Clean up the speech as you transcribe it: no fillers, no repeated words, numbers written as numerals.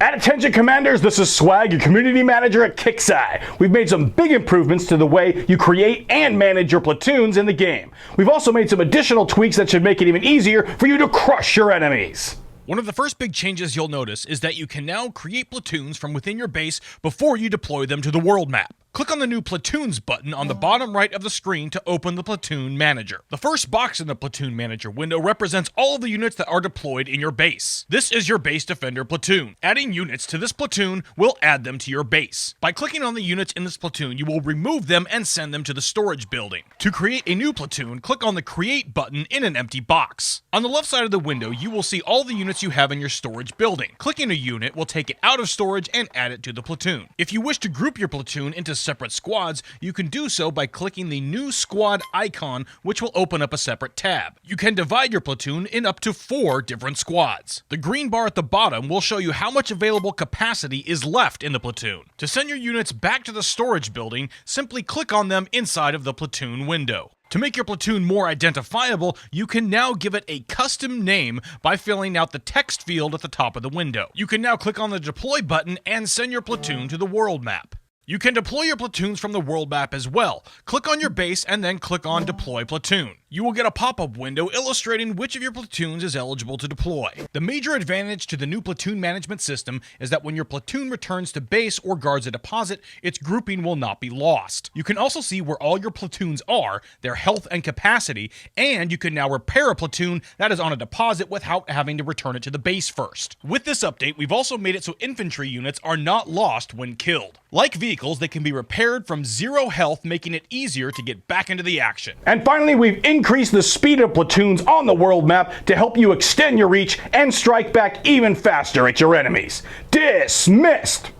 At attention commanders, this is Swag, your community manager at Kixeye. We've made some big improvements to the way you create and manage your platoons in the game. We've also made some additional tweaks that should make it even easier for you to crush your enemies. One of the first big changes you'll notice is that you can now create platoons from within your base before you deploy them to the world map. Click on the new Platoons button on the bottom right of the screen to open the Platoon Manager. The first box in the Platoon Manager window represents all of the units that are deployed in your base. This is your base defender platoon. Adding units to this platoon will add them to your base. By clicking on the units in this platoon, you will remove them and send them to the storage building. To create a new platoon, click on the Create button in an empty box. On the left side of the window, you will see all the units you have in your storage building. Clicking a unit will take it out of storage and add it to the platoon. If you wish to group your platoon into separate squads, you can do so by clicking the new squad icon, which will open up a separate tab. You can divide your platoon in up to 4 different squads. The green bar at the bottom will show you how much available capacity is left in the platoon. To send your units back to the storage building, simply click on them inside of the platoon window. To make your platoon more identifiable, you can now give it a custom name by filling out the text field at the top of the window. You can now click on the Deploy button and send your platoon to the world map. You can deploy your platoons from the world map as well. Click on your base and then click on Deploy Platoon. You will get a pop-up window illustrating which of your platoons is eligible to deploy. The major advantage to the new platoon management system is that when your platoon returns to base or guards a deposit, its grouping will not be lost. You can also see where all your platoons are, their health and capacity, and you can now repair a platoon that is on a deposit without having to return it to the base first. With this update, we've also made it so infantry units are not lost when killed. Like vehicles, they can be repaired from 0 health, making it easier to get back into the action. And finally, we've increased the speed of platoons on the world map to help you extend your reach and strike back even faster at your enemies. Dismissed!